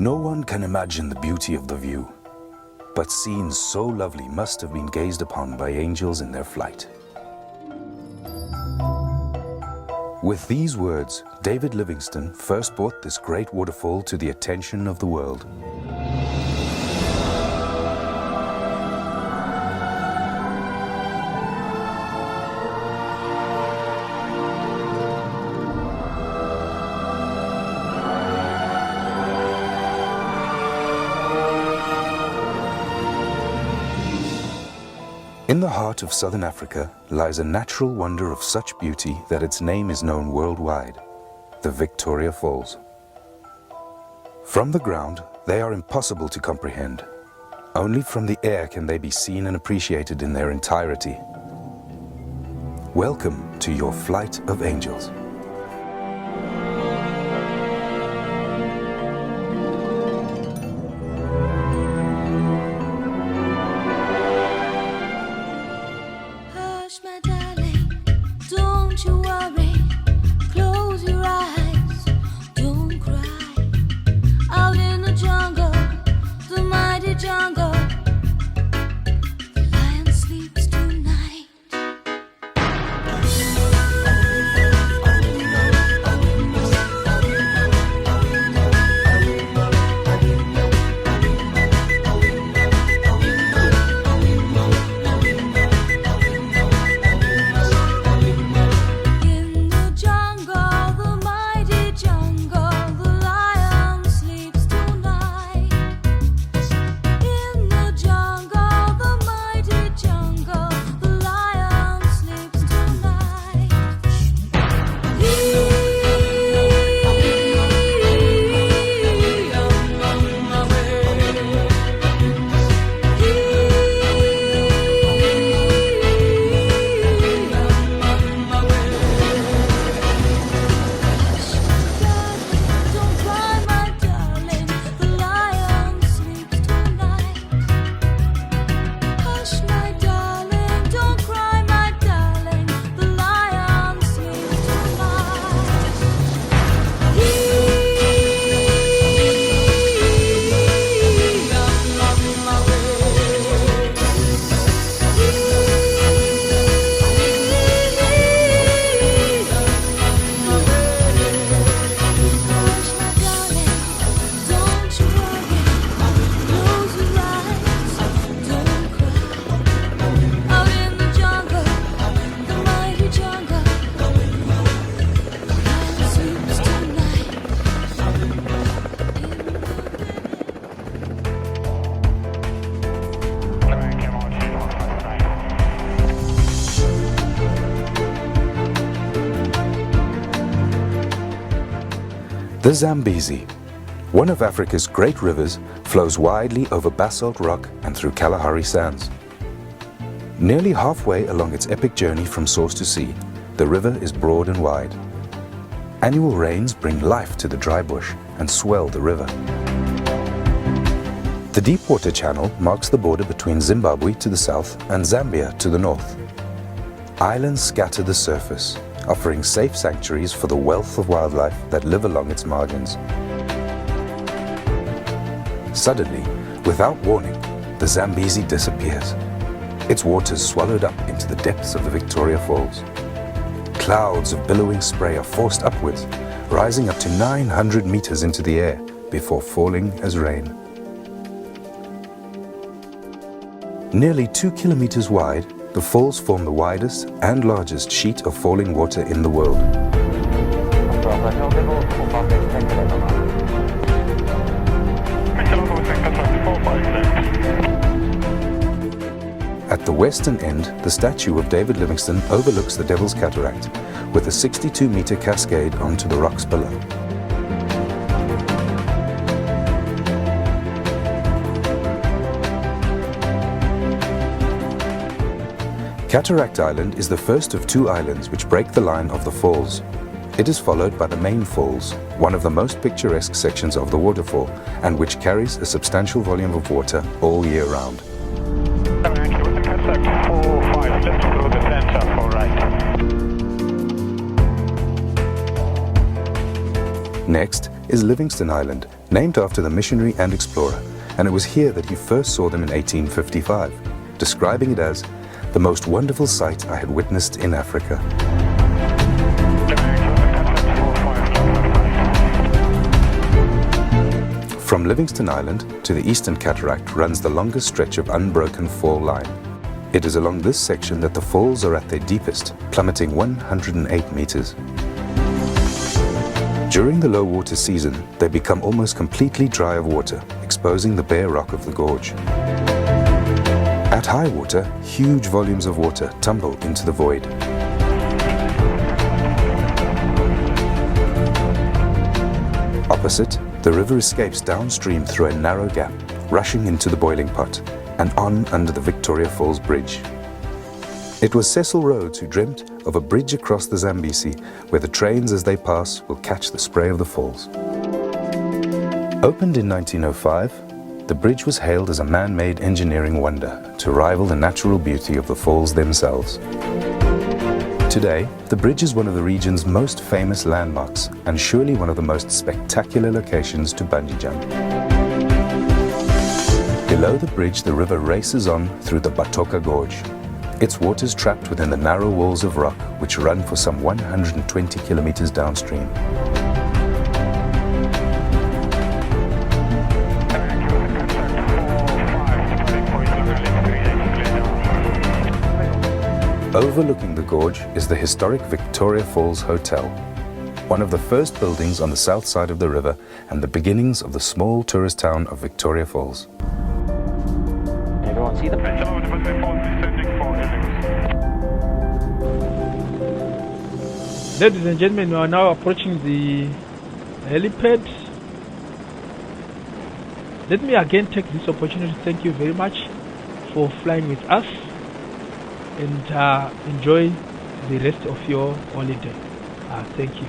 No one can imagine the beauty of the view, but scenes so lovely must have been gazed upon by angels in their flight. With these words, David Livingstone first brought this great waterfall to the attention of the world. In the heart of southern Africa lies a natural wonder of such beauty that its name is known worldwide, the Victoria Falls. From the ground, they are impossible to comprehend. Only from the air can they be seen and appreciated in their entirety. Welcome to your flight of angels. My darling, don't you worry, close your eyes, don't cry. Out in the jungle, the mighty jungle, the lion sleeps tonight. The Zambezi, one of Africa's great rivers, flows widely over basalt rock and through Kalahari sands. Nearly halfway along its epic journey from source to sea, the river is broad and wide. Annual rains bring life to the dry bush and swell the river. The deep water channel marks the border between Zimbabwe to the south and Zambia to the north. Islands scatter the surface, offering safe sanctuaries for the wealth of wildlife that live along its margins. Suddenly, without warning, the Zambezi disappears. Its waters swallowed up into the depths of the Victoria Falls. Clouds of billowing spray are forced upwards, rising up to 900 meters into the air before falling as rain. Nearly 2 kilometers wide, the falls form the widest and largest sheet of falling water in the world. At the western end, the statue of David Livingstone overlooks the Devil's Cataract, with a 62-meter cascade onto the rocks below. Cataract Island is the first of 2 islands which break the line of the falls. It is followed by the main falls, one of the most picturesque sections of the waterfall, and which carries a substantial volume of water all year round. Next, is Livingstone Island, named after the missionary and explorer, and it was here that he first saw them in 1855, describing it as the most wonderful sight I had witnessed in Africa. From Livingstone Island to the Eastern Cataract runs the longest stretch of unbroken fall line. It is along this section that the falls are at their deepest, plummeting 108 meters. During the low water season, they become almost completely dry of water, exposing the bare rock of the gorge. At high water, huge volumes of water tumble into the void. Opposite, the river escapes downstream through a narrow gap, rushing into the boiling pot, and on under the Victoria Falls Bridge. It was Cecil Rhodes who dreamt of a bridge across the Zambezi, where the trains as they pass will catch the spray of the falls. Opened in 1905, the bridge was hailed as a man-made engineering wonder to rival the natural beauty of the falls themselves. Today, the bridge is one of the region's most famous landmarks and surely one of the most spectacular locations to bungee jump. Below the bridge, the river races on through the Batoka Gorge. Its waters trapped within the narrow walls of rock which run for some 120 kilometers downstream. Overlooking the gorge is the historic Victoria Falls Hotel, one of the first buildings on the south side of the river and the beginnings of the small tourist town of Victoria Falls. Everyone see them? Ladies and gentlemen, we are now approaching the helipad. Let me again take this opportunity to thank you very much for flying with us, and enjoy the rest of your holiday. Thank you.